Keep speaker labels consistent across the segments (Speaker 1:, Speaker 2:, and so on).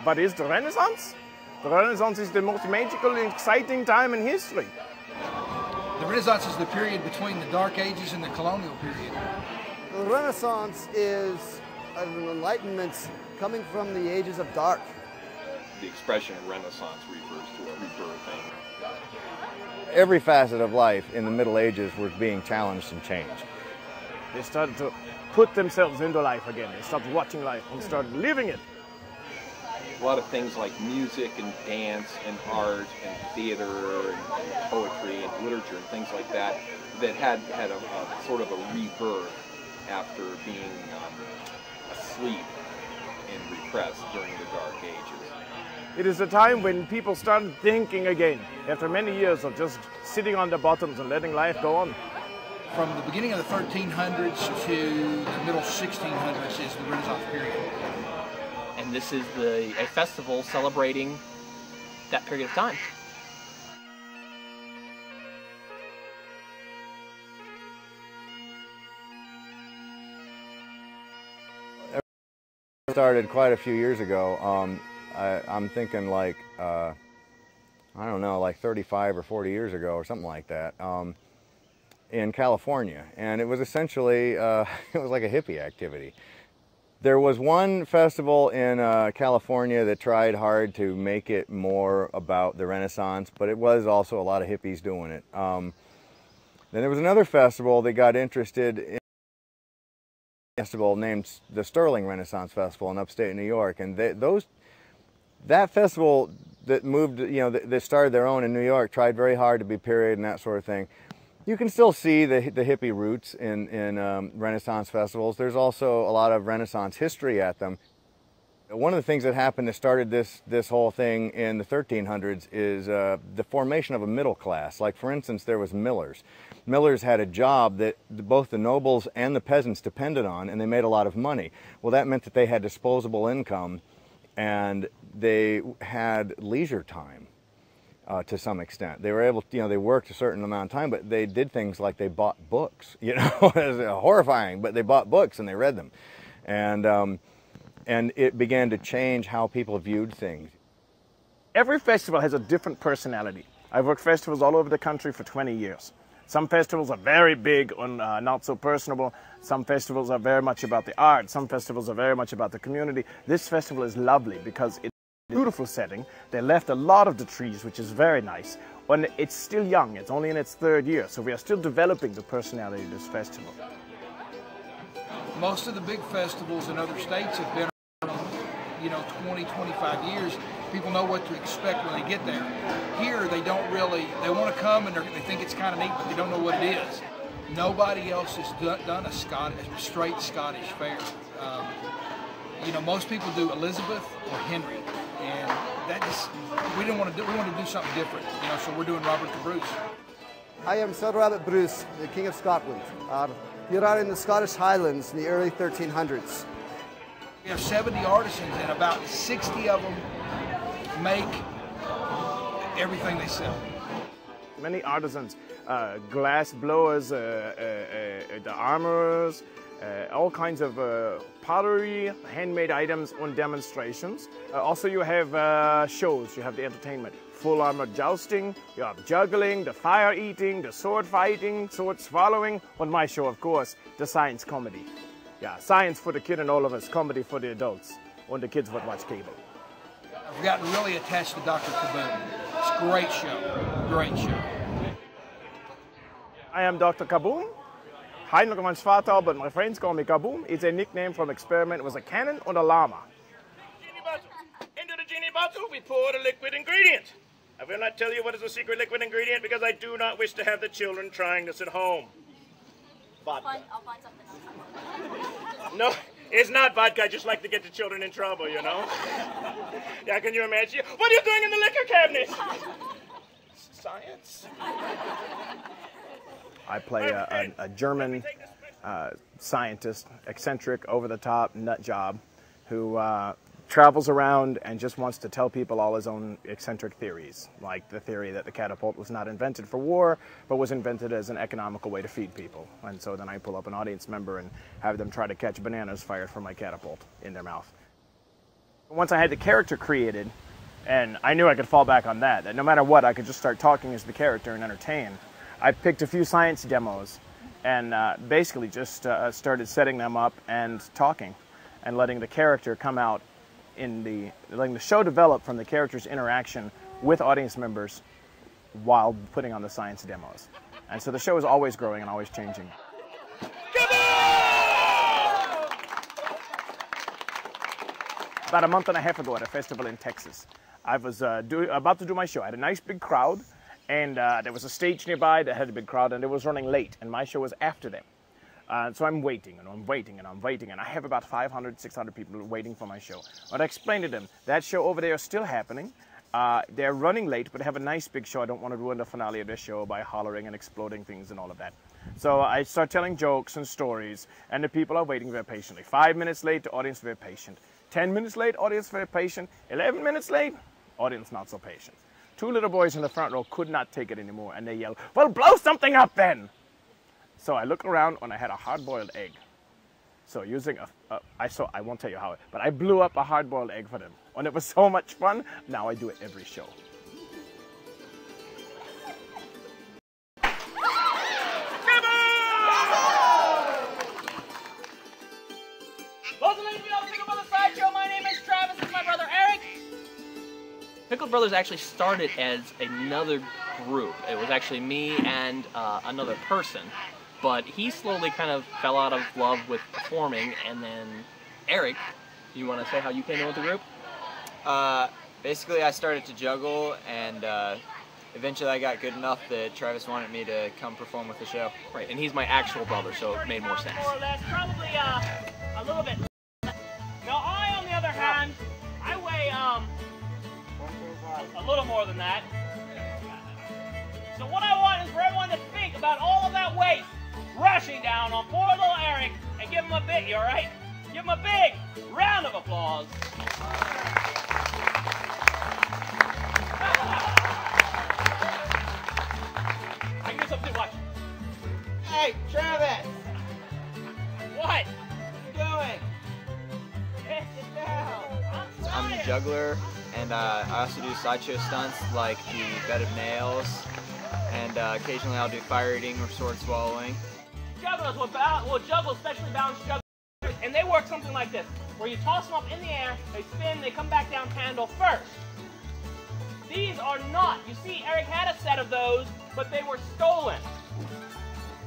Speaker 1: what is the Renaissance? The Renaissance is the most magical and exciting time in history.
Speaker 2: The Renaissance is the period between the Dark Ages and the colonial period.
Speaker 3: The Renaissance is an enlightenment coming from the ages of dark.
Speaker 4: The expression Renaissance refers to a rebirthing.
Speaker 5: Every facet of life in the Middle Ages was being challenged and changed.
Speaker 1: They started to put themselves into life again. They stopped watching life and started living it.
Speaker 4: A lot of things like music and dance and art and theater and poetry and literature and things like that that had a sort of a rebirth after being asleep and repressed during the Dark Ages.
Speaker 1: It is a time when people started thinking again, after many years of just sitting on their bottoms and letting life go on.
Speaker 2: From the beginning of the 1300s to the middle 1600s is the Renaissance period.
Speaker 6: And this is a festival celebrating that period of time.
Speaker 5: Started quite a few years ago. I'm thinking like, I don't know, like 35 or 40 years ago or something like that, in California. And it was essentially, it was like a hippie activity. There was one festival in California that tried hard to make it more about the Renaissance, but it was also a lot of hippies doing it. Then there was another festival that got interested in a festival named the Sterling Renaissance Festival in upstate New York, and that festival that moved, you know, that started their own in New York, tried very hard to be period and that sort of thing. You can still see the hippie roots in Renaissance festivals. There's also a lot of Renaissance history at them. One of the things that happened that started this whole thing in the 1300s is the formation of a middle class. Like, for instance, there was millers. Millers had a job that both the nobles and the peasants depended on, and they made a lot of money. Well, that meant that they had disposable income, and they had leisure time to some extent. They were able to, you know, they worked a certain amount of time, but they did things like they bought books. You know, it was horrifying, but they bought books and they read them. And it began to change how people viewed things.
Speaker 1: Every festival has a different personality. I've worked festivals all over the country for 20 years. Some festivals are very big and not so personable. Some festivals are very much about the art. Some festivals are very much about the community. This festival is lovely because it's a beautiful setting. They left a lot of the trees, which is very nice. And it's still young. It's only in its third year. So we are still developing the personality of this festival.
Speaker 2: Most of the big festivals in other states have been, you know, 20, 25 years. People know what to expect when they get there. Here, they don't really, they want to come and they think it's kind of neat, but they don't know what it is. Nobody else has done a straight Scottish fair. You know, most people do Elizabeth or Henry, and that just, we want to do something different, you know, so we're doing Robert the Bruce.
Speaker 3: I am Sir Robert Bruce, the King of Scotland. Here are in the Scottish Highlands in the early 1300s.
Speaker 2: We have 70 artisans, and about 60 of them make everything they sell.
Speaker 1: Many artisans, glass blowers, the armorers, all kinds of pottery, handmade items on demonstrations. Also you have shows, you have the entertainment. Full armor jousting, you have juggling, the fire eating, the sword fighting, sword swallowing. On my show, of course, the science comedy. Yeah, science for the kid and all of us, comedy for the adults, when the kids would watch cable.
Speaker 2: I've gotten really attached to Dr. Kaboom. It's a great show, great show.
Speaker 1: I am Dr. Kaboom. Heinrich mein Vater, but my friends call me Kaboom. It's a nickname from experiment with a cannon and a llama. Genie bottle. Into the genie bottle, we pour the liquid ingredient. I will not tell you what is the secret liquid ingredient because I do not wish to have the children trying this at home. Vodka.
Speaker 7: I'll find something else.
Speaker 1: No, it's not vodka. I just like to get the children in trouble, you know? Yeah, can you imagine? What are you doing in the liquor cabinet? Science. I play a German scientist, eccentric, over-the-top nut job, who travels around and just wants to tell people all his own eccentric theories, like the theory that the catapult was not invented for war, but was invented as an economical way to feed people. And so then I pull up an audience member and have them try to catch bananas fired from my catapult in their mouth. Once I had the character created, and I knew I could fall back on that no matter what, I could just start talking as the character and entertain. I picked a few science demos and basically just started setting them up and talking and letting the character come out letting the show develop from the character's interaction with audience members while putting on the science demos. And so the show is always growing and always changing. About a month and a half ago at a festival in Texas, I was about to do my show. I had a nice big crowd, and there was a stage nearby that had a big crowd, and it was running late, and my show was after them. So I'm waiting, and I'm waiting, and I'm waiting, and I have about 500, 600 people waiting for my show. But I explained to them, that show over there is still happening. They're running late, but they have a nice big show. I don't want to ruin the finale of their show by hollering and exploding things and all of that. So I start telling jokes and stories, and the people are waiting very patiently. 5 minutes late, the audience very patient. 10 minutes late, audience very patient. 11 minutes late, audience not so patient. 2 little boys in the front row could not take it anymore, and they yelled, "Well, blow something up then!" So I look around and I had a hard-boiled egg. So using I won't tell you how, but I blew up a hard-boiled egg for them. And it was so much fun, now I do it every show.
Speaker 6: Pickle Brothers actually started as another group. It was actually me and another person, but he slowly kind of fell out of love with performing, and then Eric, you want to say how you came in with the group?
Speaker 8: Basically I started to juggle, and eventually I got good enough that Travis wanted me to come perform with the show.
Speaker 6: Right, and he's my actual brother, so it made more sense.
Speaker 7: More or less, probably a little bit. Now I, on the other hand, I weigh a little more than that. So what I want is for everyone to think about all of that weight rushing down on poor little Eric and give him a big, you all right? Give him a big round of applause. I can do something too, watch.
Speaker 8: Hey, Travis!
Speaker 7: What?
Speaker 8: What are you doing?
Speaker 7: Sit down.
Speaker 8: I'm the juggler, and I also do sideshow stunts like the bed of nails, and occasionally I'll do fire eating or sword swallowing.
Speaker 7: Jugglers will juggle specially balanced jugglers, and they work something like this, where you toss them up in the air, they spin, they come back down handle first. These are not. You see, Eric had a set of those, but they were stolen.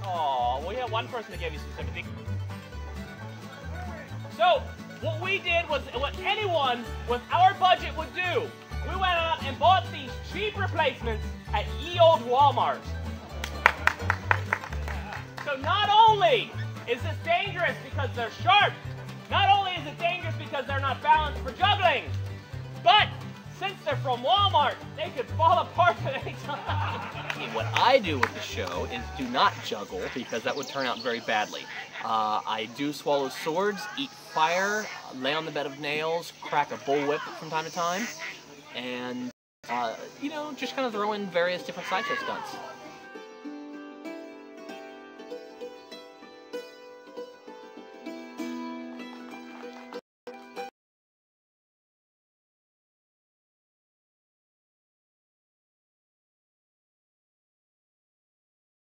Speaker 7: Oh, well, you have one person to give you some sympathy. So, what we did was what anyone with our budget would do. We went out and bought these cheap replacements at ye old Walmart. So not only is this dangerous because they're sharp, not only is it dangerous because they're not balanced for juggling, but since they're from Walmart, they could fall apart at any time.
Speaker 6: What I do with the show is do not juggle, because that would turn out very badly. I do swallow swords, eat fire, lay on the bed of nails, crack a bullwhip from time to time, and, you know, just kind of throw in various different sideshow stunts.